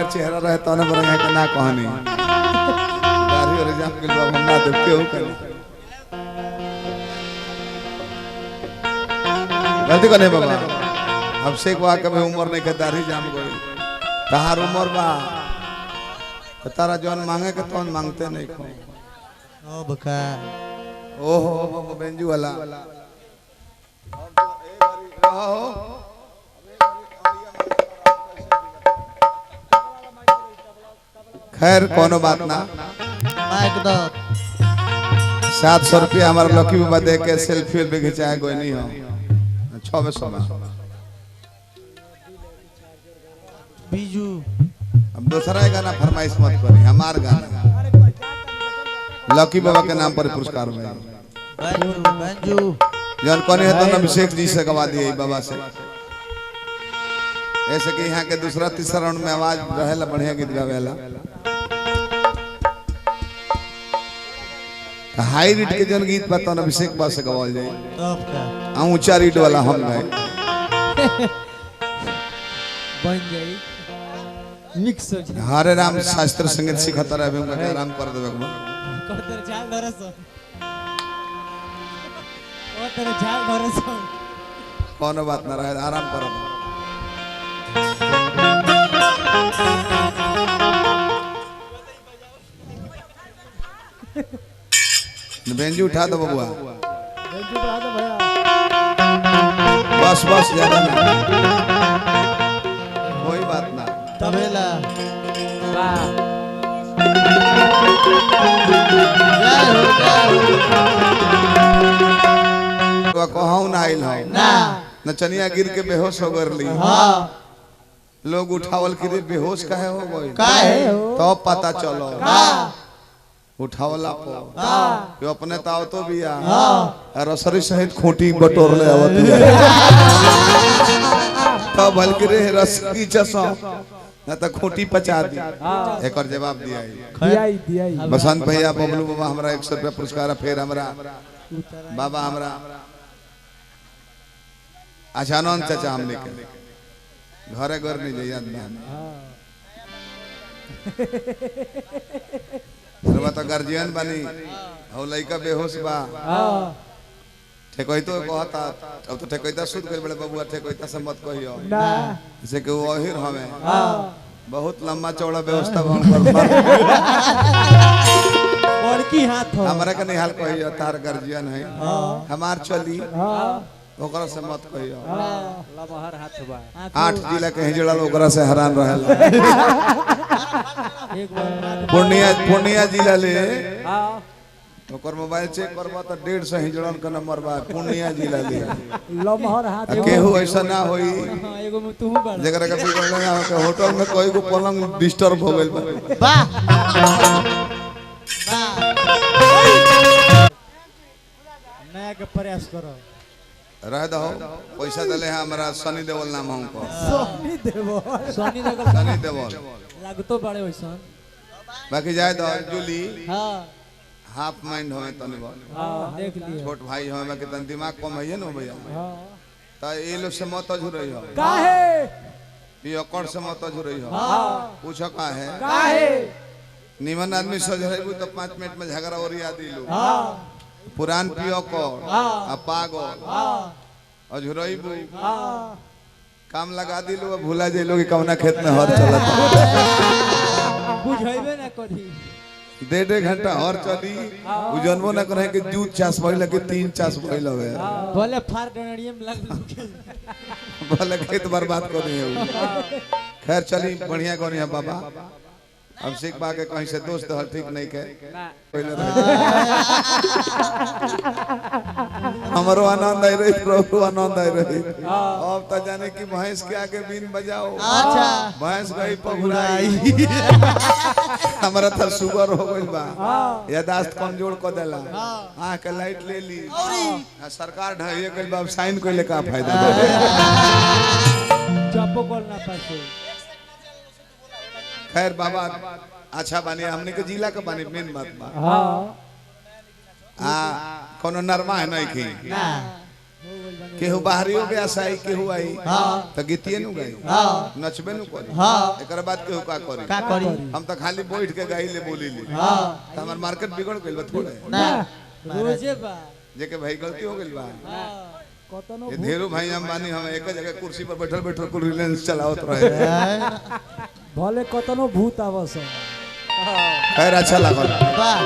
अगर चेहरा रहे तो ना बरंगा के ना कहनी दाढ़ी और जाम के लोग हम ना देख के हो कर गलती करने बाबा अब से को कभी उम्र नहीं के दाढ़ी जाम गई तहार उम्र बा तो तारा जौन मांगे के तो मांगते नहीं खो ओ बका ओहो बेंजू वाला खैर कोनो बात ना माइक दो 700 रुपया हमारे लकी बाबा दे के सेल्फी भी खिंचाए कोई नहीं हो 600 में बीजू अब दूसरा गाना फरमाइश मत करी हमार गाना लकी बाबा के नाम पर पुरस्कार में बंजू बंजू जन कोने है तो अभिषेक जी से गवा दिए बाबा से ऐसे कि यहाँ के दूसरा तीसरा राउंड में आवाज रहेला बढ़िया गीत गावेला हाई रीड के जन गीत बता अभिषेक बा से गवाल जाए तब का ऊंचा रीड वाला हम गए बन जाई मिक्स हो जाए हरे राम शास्त्र संगीत सिखाता रहे उनका आराम कर देबे कोतर झाल धरस कोतर झाल धरस कोनो बात ना रहे आराम करो बेंजू उठा दो बबुआ बेंजू उठा दो भैया बस बस ज्यादा नहीं कोई बात ना तबेला वाह तो कहूं ना आइल हो ना नचनिया गिर के बेहोश हो गरली हां लोग उठावल के रे बेहोश काहे हो गई काहे तो पता चलो हां उठावला को हां यो अपने ताव तो बिया हां रसरी सहित खोटी बटोर ले आवत तो बल्कि रे रस की चसो ना तो खोटी पचा दी एक और जवाब दिया दिया बसंत भैया बबलू बाबा हमरा 100 रुपया पुरस्कार फिर हमरा बाबा हमरा अचानक चाचा हमने के घरे घर नहीं जाइए आदमी तो गार्जियन बनी हो लइका बेहोश बा ठेकोई तो कहता अब तो ठेकोईता सुध कर बड़े बबुआ ठेकोईता से मत कहियो ना जैसे कि वो अहिर हमें बहुत लंबा चौड़ा व्यवस्था बन कर बड़की हाथ हो हमरा के निहाल कहियो तार गार्जियन है हमार चली ओकरा से मत कहियो लमहर हाथ बा 8 जिला के हिजड़ा ओकरा से हैरान रहेला एक बार पूर्णिया जिला ले हां ओकर मोबाइल चेक करबा त 150 हिजड़न के नंबर बा पूर्णिया जिला ले लमहर हाथ केहू ऐसा ना होई एगो में तू बड़ जेकरा के बिगड़ लगा के होटल में कोई को पलंग डिस्टर्ब हो गइल बा वाह नया के प्रयास करो रह दो पैसा दले है हमरा सनी देवल नाम हमको सोनी देवल सनी देवल लागतो बड़े वैसन बाकी जाए दो जूली हां हाफ माइंड होए तनी बा हां देख लिए छोट भाई होए बाकी तन दिमाग कम है न भैया हां त ए लोग से मत अझुरई हो काहे ये अकड़ से मत अझुरई हो हां पूछो का है काहे निमन आदमी सजरबू तो 5 मिनट में झगड़ा और याद दिलू हां पुरान पियो को आ पागल हां अझुरईबू हां काम लगा दिलू अब भूला जेलो कि कौना खेत में हर चलत बुझाइबे ना करी 1.5 घंटा हर चली उ जन्मो ना करे कि दूध चास भइल कि 3 चास भइल हवे भले फार डनड़ियम लग भले खेत बर्बाद कर दिए खैर चली बढ़िया कोनी है बाबा अब सीख बा के कहीं से दोस्त हर ठीक नहीं के पहले हमरो आनंद आई रही प्रभु आनंद आई रही अब तो जाने की भैंस के आगे बीन बजाओ अच्छा भैंस गई पगुराई हमरा तो शुगर हो गइल बा यादाश्त कमजोर कर देला आंख के लाइट ले ली सरकार ढाइए गइल बा साइन कइले का फायदा चपो कॉल ना पासे खैर बाबा अच्छा बानी हमने के जिला का बानी मेन बात बा हां कोनो नरमा है नहीं की ना केहू बाहरियो के आसाई केहू आई हाँ। तो गीतिए नु गाई हाँ। नचबे नु करी हाँ। एकर बाद केहू का करी का करी हम तो खाली बैठ के गाई ले बोली ले हाँ। तो हमार मार्केट बिगड़ गइल बा थोड़े ना रोजे बा जेके भाई गलती हो गइल बा कतनो ये ढेरों भाई हम बानी हम एक जगह कुर्सी पर बैठल बैठल कुल रिलायंस चलावत रहे भले कतनो भूत आवस खैर अच्छा लागल वाह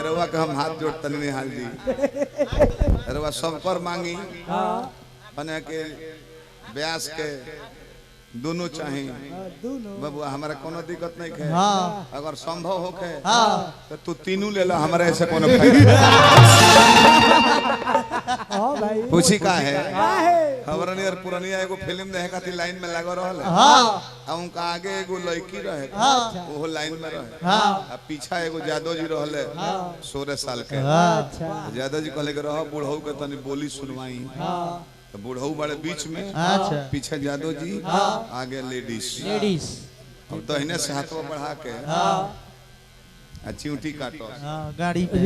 रउआ के हम हाथ जोड़ तनी हाल दी रउआ सब कर मांगी हां बने के ब्यास के दोनों चाहिए दोनों बाबू हमारा कोनो दिक्कत नहीं है हाँ। अगर संभव हो के हाँ। तो तू तीनों ले ला हमारे ऐसे कोनो फायदा हां भाई पूछी का है काहे खबरनी और पुरानिया एगो फिल्म देखे खातिर लाइन में लागो रहल है हाँ। आ उनका आगे एगो लड़की रहे हाँ। वो लाइन में रहे हाँ। आ पीछा एगो यादव जी रहले 16 साल के अच्छा यादव जी कहले के रह बुढ़ऊ के तनी बोली सुनवाई हां तो बुढ़ऊ बड़े बीच में अच्छा पीछे यादव जी आगे लेडीज लेडीज अब तो इन्हें से हाथवा बढ़ा के हां आ चिंटी काटो हाँ, गाड़ी पे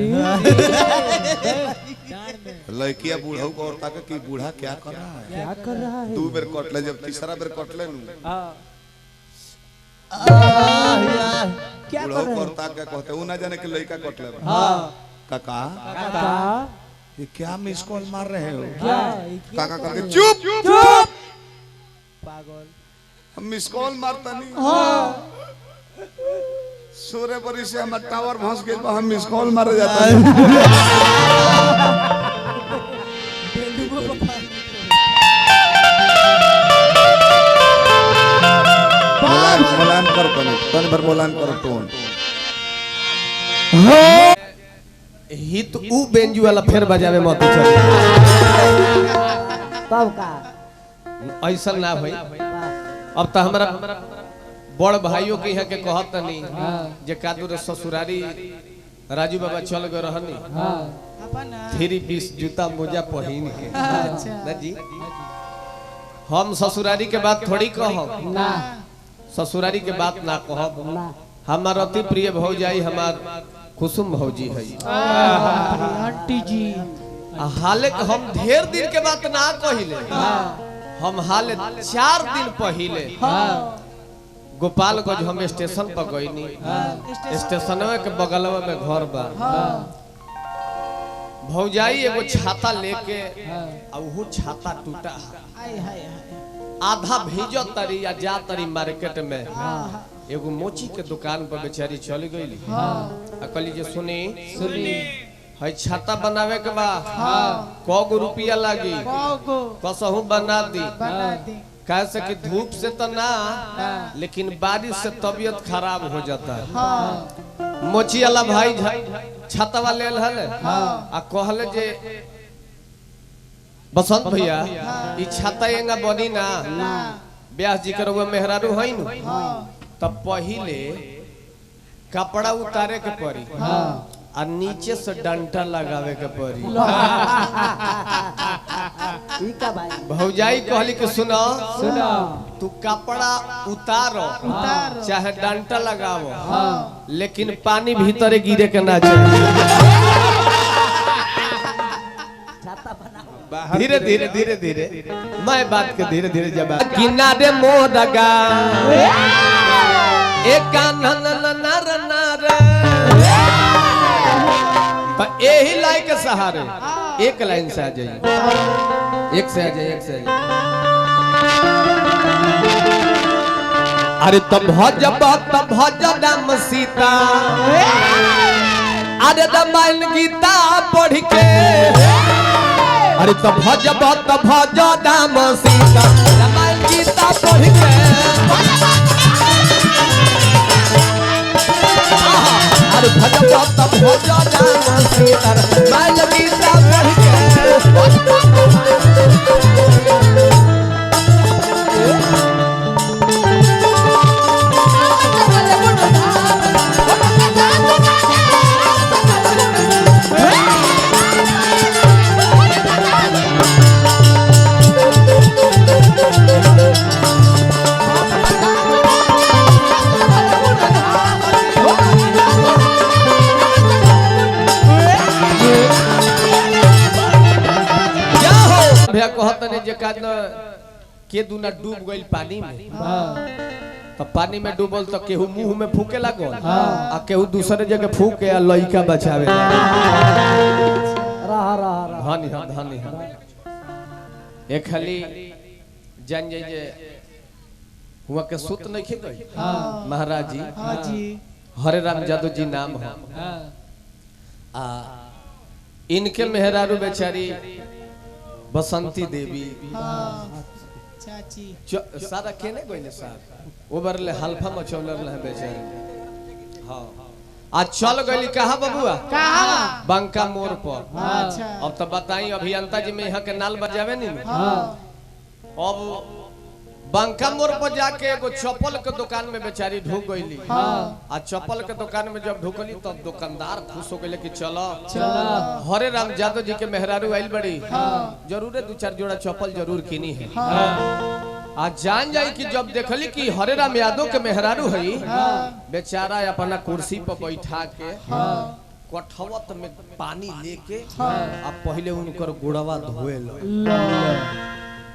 डांड में लड़किया बुढ़ऊ को औरता के कि बूढ़ा क्या कर रहा है क्या कर रहा है 2 बेर कटले जब तीसरा बेर कटले नु हां क्या कर बुढ़ऊ रहा है औरता के कहते वो ना जाने कि लड़का कटले बा। हां काका काका ये क्या मिस कॉल मार रहे हो क्या काका करके चुप चुप पागल हम मिस कॉल मारता नहीं सूर्य परी से हम टावर भंस गए तो हम मिस कॉल मारे जाता है बेलुगो को मोलान कर तन भर मोलान कर टोन हित उ बेंजू वाला फिर बजावे मत चल तब का ऐसा ना भाई अब तो हमरा बड़ भाइयों के यहाँ के कहत नहीं जे कादू रे ससुरारी राजू बाबा चल गए रहनी हां 3 पीस जूता मोजा पहिन के ना जी हम ससुरारी के बात थोड़ी कहब ना ससुरारी के बात ना कहब ना हमार अति प्रिय भौजाई हमार कुसुम भौजी है आंटी जी हाले हम ढेर दिन के बात ना कहिले हम हाले 4 दिन पहले गोपालगंज हम स्टेशन पर गईनी स्टेशन के बगलवा में घर बा भौजाई एगो छाता लेके आ वो छाता टूटा आधा भेजो तरी या जा तरी मार्केट में एगो मोची के दुकान पर बेचारी चली गई कहली जे सुनी है छाता बनावे के बा कगो रुपया लागी कसहू बना दी कैसे कि धूप से तो ना लेकिन बारिश से तबीयत खराब हो जाता है मोची वाला भाई छाता वाले आ कहले जे बसंत भैया ई छाता एंगा बनी ना ब्यास जी कर मेहरारू है नु तब पहले कपड़ा उतारे के पड़ी आ नीचे से डंटा लगावे के पड़ी भौजाई कहली कि सुनो तू कपड़ा उतारो चाहे डंटा लगावो लेकिन पानी भीतर गिरे के ना चाहिए धीरे धीरे धीरे धीरे मैं बात के धीरे धीरे जब किनारे मोदगा एक नर नर यही लाइन के सहारे एक लाइन से आ जाइए एक से आ जाइए एक से आ जाइए अरे तब भज राम सीता अरे रामायण गीता पढ़ के अरे तब भज राम सीता रामायण गीता पढ़ के अरे भज राम सीता रामायण गीता पढ़ के कहत ने जे काज न के दुना डूब गइल पानी में तो पानी में डूबल तो केहू मुंह में फूके लागल आ केहू दूसरे जगह फूके आ लइका बचावे धनी धनी एक खाली जान जाई जे हुआ के सुत नहीं खे गई महाराज जी हाँ जी हरे राम जादव जी नाम है आ इनके मेहरारू बेचारी बसंती देवी हाँ चाची सारा केने गइले साहब ओबरले हल्फा मचौलर रहे बेचारी हां आज चल गइली कहां बबुआ कहां बंका मोड़ पर अच्छा अब तो बताई अभियंता जी में यहाँ के नाल बजावे नहीं हाँ अब बंका मोड़ पर जाके एगो चप्पल के दुकान में बेचारी ढुक गईली आ चप्पल के दुकान में जब ढुकली तब दुकानदार खुश हो गए कि चलो हरे राम जादव जी के मेहरारू आइल बड़ी जरूर दो चार जोड़ा चप्पल जरूर किनी है आ जान जाई कि जब देखली कि हरे राम यादव के मेहरारू है बेचारा अपना कुर्सी पर बैठा के कठवत में पानी लेके आ पहले उनकर गुड़वा धोए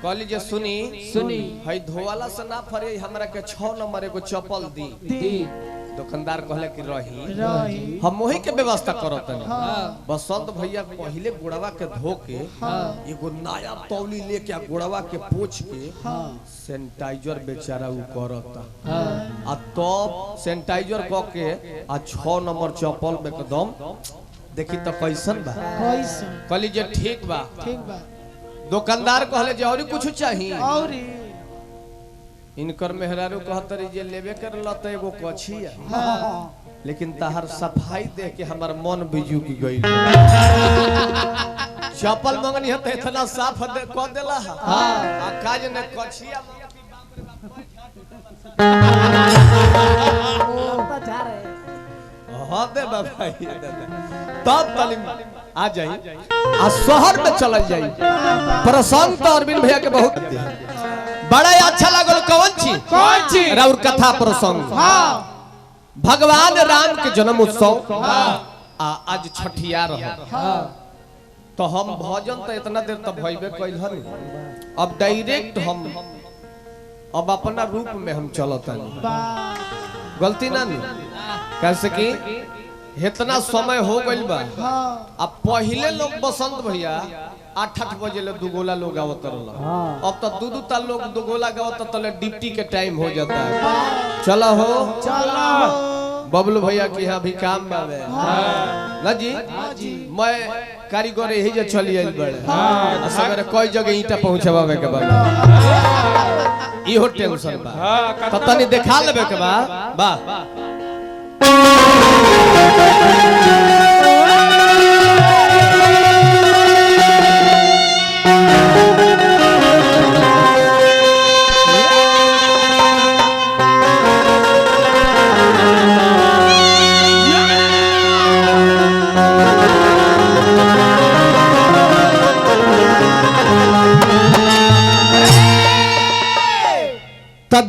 कहली जे सुनी हई धोवाला से ना फरे हमरा के 6 नंबर एगो चप्पल दी दुकानदार कहले कि रही हम वही के व्यवस्था करत नहीं बसंत भैया पहले गुड़वा के धो के एगो नया तौली लेके गुड़वा के पोछ के सैनिटाइजर बेचारा उ करता आ तब सैनिटाइजर क के आ 6 नंबर चप्पल में एकदम देखी तो कैसन बा कहली जे ठीक बा दुकानदार कहले जे और कुछ चाहिए और इनकर मेहरारू कहतरी जे लेबे कर लत एगो कछिया लेकिन तहर सफाई देख के हमर मन बिजू की गई चप्पल मंगनी है त इतना साफ क देला आ काज ने कछिया हां दे बाबा तब तालीम आ जाई आ शहर में चल जाई प्रसंग अरविंद भैया के बहुत बड़ा अच्छा लागल कौन ची राउर कथा प्रसंग भगवान राम के जन्म उत्सव आज छठिया रहा तो हम भजन तो इतना देर तक भइबे कइल हन अब डायरेक्ट हम अब अपना रूप में हम चलतनी गलती ना कैसे कि इतना समय हो गइल बा अब पहले लोग बसंत भैया 8-8 बजे ले दुगोला लोग आवत रहला अब तो दू ता लोग दुगोला गावत तले डिप्टी के टाइम हो जाता है चलो हो बबलू भैया की यहाँ भी काम बावे ना जी मैं कारीगर यही जे चली आइल बड़े सवेरे कोई जगह ईटा पहुंचावे के बा इहो टेंशन बा त तनी देखा लेबे के बा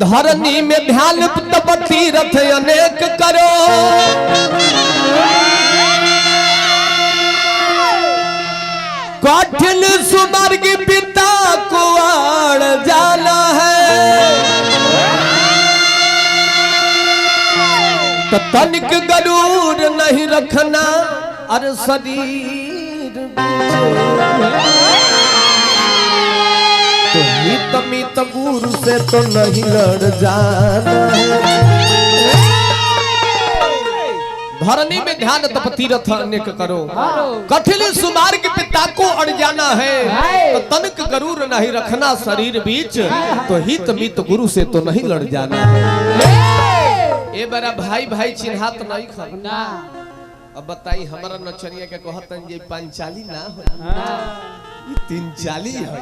धरनी में ध्यान तब तीरथ अनेक करो कठिन सुवर्ग पिता को आड़ जाना है तो तनिक गरूर नहीं रखना अरे शरीर तो हित मित गुरु से तो नहीं लड़ जाना धरनी में ध्यान तप तीरथ अनेक करो कठिन सुमार्ग पिता को अड़ जाना है तो तनिक गरूर नहीं रखना शरीर बीच तो हित मित गुरु से तो नहीं लड़ जाना है ए बड़ा भाई भाई चिन्हात नहीं खना अब बताई हमारा नचनिया के कहतन जे पंचाली ना हो ये 3 है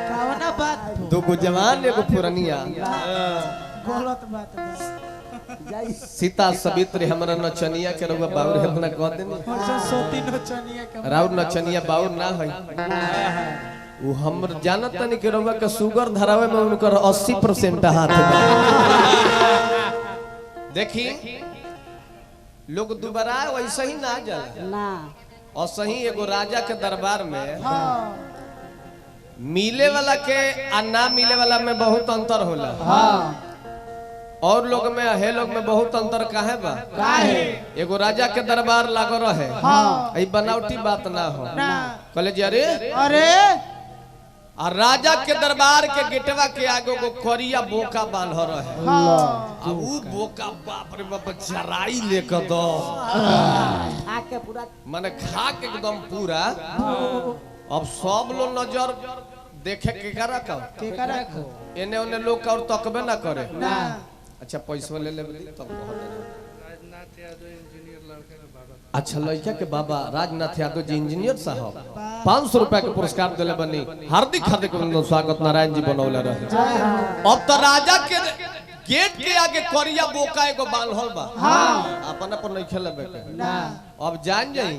कावना बात दो गो जवान एगो पुरनिया गलत बात सीता सवित्री हमरा नचनिया के रउआ बाउर हेतना कह देनी सोती नचनिया के राउर नचनिया बाउर ना है वो हमर जानत तनी के रउआ के शुगर धरावे में उनकर 80% हाथ बा देखी लोग दोबारा वैसे ही ना जाला ना और सही एगो राजा के दरबार में मिले वाला के आ ना मिले वाला में बहुत अंतर होला। और लोग में हे लोग में बहुत अंतर काहे बा? एगो राजा के दरबार लागो रहे। ई बनावटी बात ना हो। कहले जी अरे आ राजा के दरबार के गेटवा के आगे को करिया बोका बांध रहे। अब ऊ बोका बाप रे बाप चराई लेकर दो आके पूरा माने खा के एकदम पूरा। अब सब लोग नजर देखे के करा का एने ओने लोग और तकबे ना करे। अच्छा पैसा ले ले तब अच्छा लड़का के बाबा राजनाथ यादव जी इंजीनियर साहब 500 रुपया के पुरस्कार दिले बनी। हार्दिक हार्दिक स्वागत नारायण जी बनौले रहे। अब तो राजा के गेट के आगे करिया बोका एगो बांधल बा। अपन अपन नहीं खेले बेटे। अब जान जाई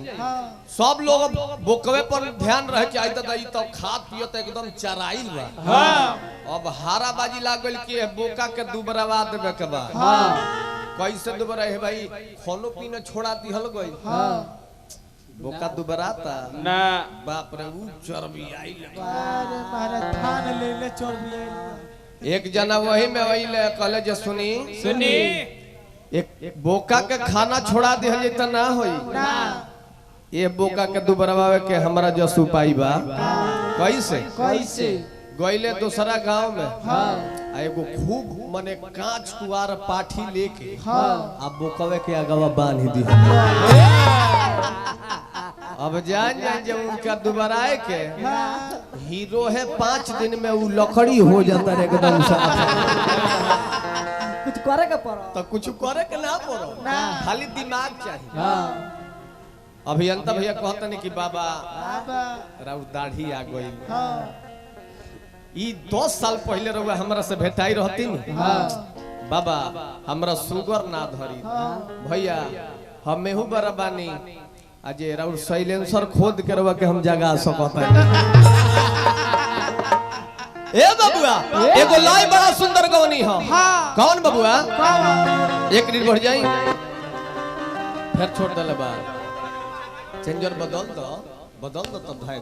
सब लोग बोकवे पर ध्यान रहे कि आई तो खात पियत एकदम चराइल बा। अब हाराबाजी लागल कि बोका के दुबरावा देबे के बा। कैसे दुबरा है भाई? खानो पीना छोड़ा दिहल गई। बोका दुबराता ना बाप रे ऊ चर्बी आइल। अरे महाराज थान ले ले चर्बी आइल। एक जना वही में आइले कहले जे सुनी एक बोका के खाना छोड़ा दिहल त ना होई ना ये बोका के दुबरावे के हमरा जस उपाय बा। कैसे गइले दूसरा गांव में एगो खूब मने कांच कुआर पाठी लेके आ बोकवे के अगवा बांध दी। अब जान जे उनका दुबराए के हीरो है 5 दिन में वो लकड़ी हो जाता है एकदम साफ। कुछ करे के पड़ो तो कुछ करे के ना पड़ो खाली दिमाग चाहिए। अभियंता भैया कहते नहीं कि बाबा राउ दाढ़ी आ गई। ई 10 साल पहले रहुआ हमरा से भेटाई रहती बाबा हमरा सुगर ना धरी भैया हम मेहू बराबानी आज राउर साइलेंसर खोद के रहुआ के हम जगा सकता ए बबुआ एगो लाई बड़ा सुंदर गवनी हो। कौन बबुआ? एक मिनट बढ़ जाई फिर छोड़ दले बा चेंजर बदल दो तब भाई